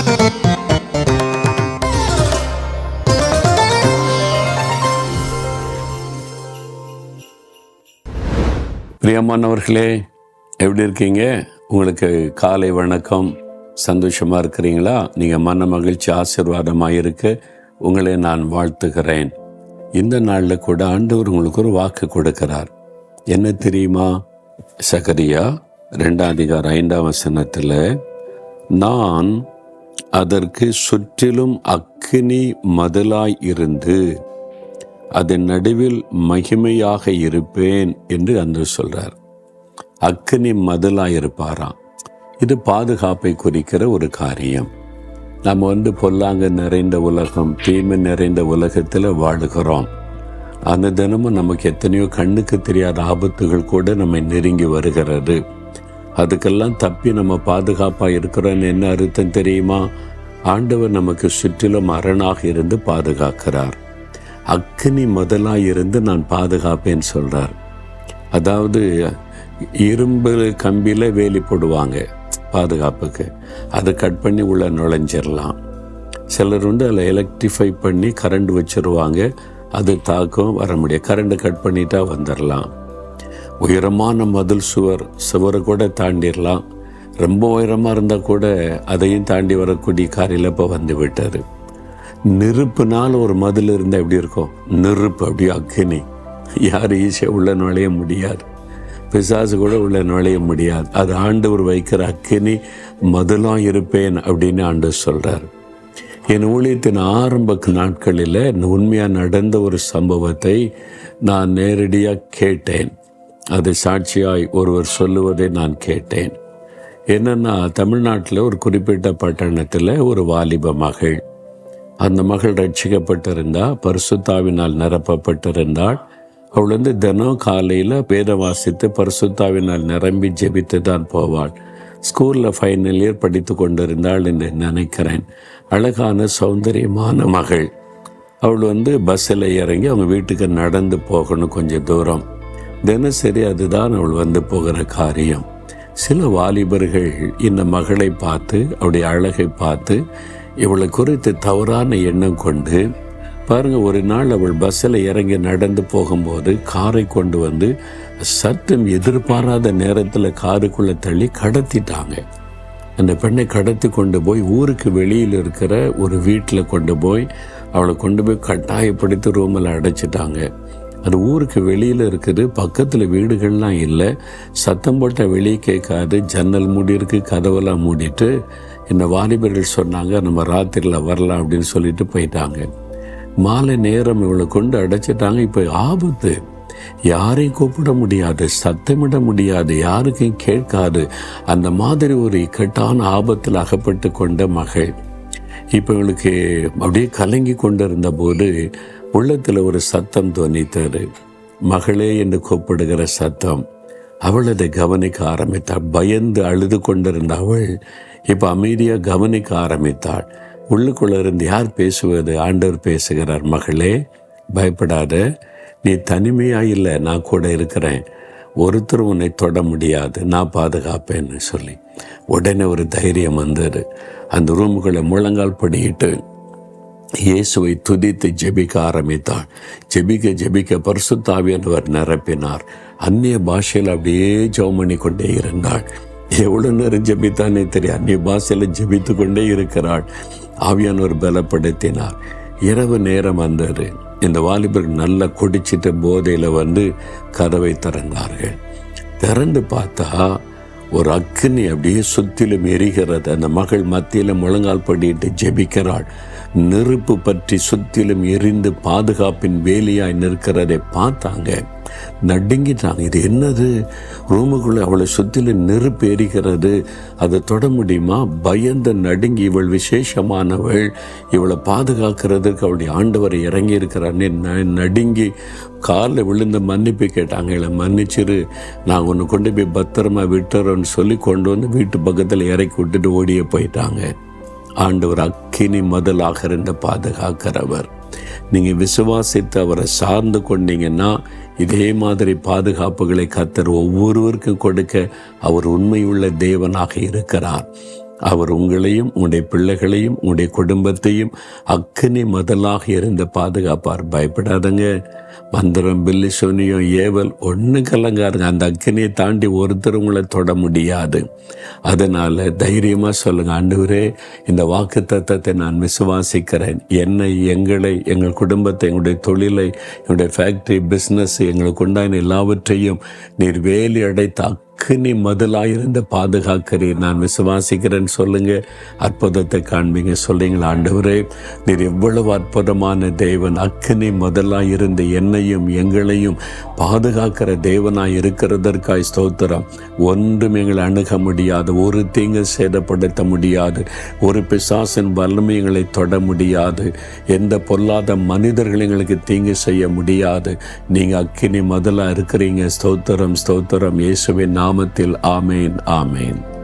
பிரியமானவர்களே, எப்படி இருக்கீங்க? உங்களுக்கு காலை வணக்கம். சந்தோஷமாக இருக்கிறீங்களா? நீங்கள் மன மகிழ்ச்சி ஆசீர்வாதமாக இருக்க உங்களை நான் வாழ்த்துகிறேன். இந்த நாளில் கூட ஆண்டவர் உங்களுக்கு ஒரு வாக்கு கொடுக்கிறார். என்ன தெரியுமா? சகரியா 2:5 நான் அதற்கு சுற்றிலும் அக்கினி மதிலாய் இருந்து அதன் நடுவில் மகிமையாக இருப்பேன் என்று அன்று சொல்றார். அக்கினி மதிலாய் இருப்பாராம். இது பாதுகாப்பை குறிக்கிற ஒரு காரியம். நம்ம பொல்லாங்க நிறைந்த உலகம், தீமை நிறைந்த உலகத்தில் வாழுகிறோம். அந்த தினமும் நமக்கு எத்தனையோ கண்ணுக்கு தெரியாத ஆபத்துகள் கூட நம்மை நெருங்கி வருகிறது. அதுக்கெல்லாம் தப்பி நம்ம பாதுகாப்பாக இருக்கிறோன்னு என்ன அர்த்தம் தெரியுமா? ஆண்டவர் நமக்கு சுற்றிலும் அரணாக இருந்து பாதுகாக்கிறார். அக்கினி முதலாக இருந்து நான் பாதுகாப்பேன்னு சொல்கிறார். அதாவது இரும்பு கம்பியில் வேலி போடுவாங்க பாதுகாப்புக்கு. அதை கட் பண்ணி உள்ள நுழைஞ்சிடலாம். சிலர் அதில் எலக்ட்ரிஃபை பண்ணி கரண்ட் வச்சுருவாங்க. அது தாக்கம் வர முடியாது. கரண்ட் கட் பண்ணிட்டா வந்துடலாம். உயரமான மதில் சுவரை கூட தாண்டிடலாம். ரொம்ப உயரமாக இருந்தால் கூட அதையும் தாண்டி வரக்கூடிய காரில் இப்போ வந்து விட்டார். நெருப்புனால் ஒரு மதில் இருந்தால் எப்படி இருக்கும்? நெருப்பு அப்படியே அக்கினி. யார் ஈஸியாக உள்ள நுழைய முடியாது. பிசாசு கூட உள்ள நுழைய முடியாது. அது ஆண்டவர் வைக்கிற அக்கினி மதிலாக இருப்பேன் அப்படின்னு ஆண்டவர் சொல்கிறார். என் ஊழியத்தின் ஆரம்ப நாட்களில் உண்மையாக நடந்த ஒரு சம்பவத்தை நான் நேரடியாக கேட்டேன். அது சாட்சியாய் ஒருவர் சொல்லுவதை நான் கேட்டேன். என்னென்னா, தமிழ்நாட்டில் ஒரு குறிப்பிட்ட பட்டணத்தில் ஒரு வாலிப மகள், அந்த மகள் ரட்சிக்கப்பட்டிருந்தாள், பரிசுத்தாவினால் நிரப்பப்பட்டிருந்தாள். அவள் தினம் காலையில் வேத வாசித்து பரிசுத்தாவினால் நிரம்பி ஜெபித்து தான் போவாள். ஸ்கூலில் ஃபைனல் இயர் படித்து கொண்டிருந்தாள் என்று நினைக்கிறேன். அழகான சௌந்தரியமான மகள். அவள் பஸ்ஸில் இறங்கி அவங்க வீட்டுக்கு நடந்து போகணும் கொஞ்சம் தூரம். தினசரி அதுதான் அவள் போகிற காரியம். சில வாலிபர்கள் இந்த மகளை பார்த்து, அவளுடைய அழகை பார்த்து, இவளை குறித்து தவறான எண்ணம் கொண்டு பாருங்கள், ஒரு நாள் அவள் பஸ்ஸில் இறங்கி நடந்து போகும்போது காரை கொண்டு சற்றும் எதிர்பாராத நேரத்தில் காருக்குள்ளே தள்ளி கடத்திட்டாங்க. அந்த பெண்ணை கடத்தி கொண்டு போய் ஊருக்கு வெளியில் இருக்கிற ஒரு வீட்டில் கொண்டு போய் அவளை கொண்டு போய் கட்டாயப்படுத்தி ரூமில் அடைச்சிட்டாங்க. அது ஊருக்கு வெளியில் இருக்குது. பக்கத்தில் வீடுகள்லாம் இல்லை. சத்தம் போட்டால் வெளியே கேட்காது. ஜன்னல் மூடி இருக்கு, கதவெல்லாம் மூடிட்டு இந்த வாலிபர்கள் சொன்னாங்க, நம்ம ராத்திரியில் வரலாம் அப்படின்னு சொல்லிட்டு போயிட்டாங்க. மாலை நேரம் இவளை கொண்டு அடைச்சிட்டாங்க. இப்போ ஆபத்து. யாரையும் கூப்பிட முடியாது, சத்தமிட முடியாது, யாருக்கும் கேட்காது. அந்த மாதிரி ஒரு இக்கட்டான ஆபத்தில் அகப்பட்டு கொண்ட மகள். இப்போ இவளுக்கு அப்படியே கலங்கி கொண்டு இருந்த போது உள்ளத்தில் ஒரு சத்தம் தோணித்தது. மகளே என்று கூப்பிடுகிற சத்தம். அவள் அதை கவனிக்க ஆரம்பித்தாள். பயந்து அழுது கொண்டிருந்த அவள் இப்போ அமைதியாக கவனிக்க ஆரம்பித்தாள். உள்ளுக்குள்ளே இருந்து யார் பேசுவது? ஆண்டவர் பேசுகிறார். மகளே, பயப்படாத, நீ தனிமையாக இல்லை, நான் கூட இருக்கிறேன். ஒருத்தர் உன்னை தொட முடியாது, நான் பாதுகாப்பேன்னு சொல்லி உடனே ஒரு தைரியம் வந்தது. அந்த ரூமுகளை முழங்கால் படியிட்டு இயேசுவை துதித்து ஜெபிக்க ஆரம்பித்தாள். ஜெபிக்க பரிசுத்தாவியானவர் நிரப்பினார். அந்நிய பாஷையில் அப்படியே ஜெபம் பண்ணி கொண்டே இருந்தாள். எவ்வளோ நேரம் ஜெபித்தானே தெரியும். அந்நிய பாஷையில் ஜெபித்து கொண்டே இருக்கிறாள். ஆவியானவர் பலப்படுத்தினார். இரவு நேரம் வந்தது. இந்த வாலிபர்கள் நல்லா குடிச்சிட்டு போதையில் கதவை திறந்தார்கள். திறந்து பார்த்தா ஒரு அக்கினி அப்படியே சுத்திலும் எரிகிறது. அந்த மகள் மத்தியில் முழங்கால் படிட்டு ஜெபிக்கிறாள். நெருப்பு பற்றி சுத்திலும் எரிந்து பாதுகாப்பின் வேலியாய் நிற்கிறதை பார்த்தாங்க. நடுங்கிட்டாங்க. இது என்னது? ரூமுக்குள்ளே அவளை சுத்திலும் நெருப்பு எரிகிறது, அதை தொட முடியுமா? பயந்து நடுங்கி, இவள் விசேஷமானவள், இவளை பாதுகாக்கிறதுக்கு அவளுடைய ஆண்டவரை இறங்கி இருக்கிறான்னு நடுங்கி காலில் விழுந்து மன்னிப்பு கேட்டாங்க. இல்லை மன்னிச்சிரு, நான் ஒன்று கொண்டு போய் பத்திரமா விட்டுறோன்னு சொல்லி கொண்டு வீட்டு பக்கத்தில் இறக்கி விட்டுட்டு ஓடியே போயிட்டாங்க. ஆண்டவர் அக்கினி முதலாக இருந்து பாதுகாக்கிறவர். நீங்கள் விசுவாசித்து அவரை சார்ந்து கொண்டீங்கன்னா இதே மாதிரி பாதுகாப்புகளை கர்த்தர் ஒவ்வொருவருக்கும் கொடுக்க அவர் உண்மையுள்ள தேவனாக இருக்கிறார். அவர் உங்களையும் உங்களுடைய பிள்ளைகளையும் உங்களுடைய குடும்பத்தையும் அக்கினி மதலாக இருந்து பாதுகாப்பார். பயப்படாதங்க. மந்திரம், பில்லி, சொனியம், ஏவல் ஒன்று கலங்காருங்க. அந்த அக்கினியை தாண்டி ஒருத்தர் உங்களை தொட முடியாது. அதனால் தைரியமாக சொல்லுங்கள், ஆண்டவரே, இந்த வாக்கு தத்தத்தை நான் விசுவாசிக்கிறேன். என்னை, எங்களை, எங்கள் குடும்பத்தை, எங்களுடைய தொழிலை, எங்களுடைய ஃபேக்ட்ரி, பிஸ்னஸ், எங்களுக்கு உண்டான எல்லாவற்றையும் நீர் வேலி அடைத்த அக்கினி மதிலாயிருந்து பாதுகாக்கிறீர். நான் விசுவாசிக்கிறேன்னு சொல்லுங்க. அற்புதத்தை காண்பீங்க. சொல்றீங்களா, ஆண்டவரே, நீர் எவ்வளவு அற்புதமான தேவன், அக்கினி மதிலாயிருந்து என்னையும் எங்களையும் பாதுகாக்கிற தேவனாய் இருக்கிறதற்காய் ஸ்தோத்திரம். ஒன்றும் எங்களை அணுக முடியாது, ஒரு தீங்கு சேதப்படுத்த முடியாது, ஒரு பிசாசின் வல்லமை எங்களை தொட முடியாது, எந்த பொல்லாத மனிதர்கள் எங்களுக்கு தீங்கு செய்ய முடியாது. நீங்க அக்கினி மதிலா இருக்கிறீங்க. ஸ்தோத்திரம், ஸ்தோத்திரம். இயேசுவின் நாமத்தில் ஆமேன், ஆமேன்.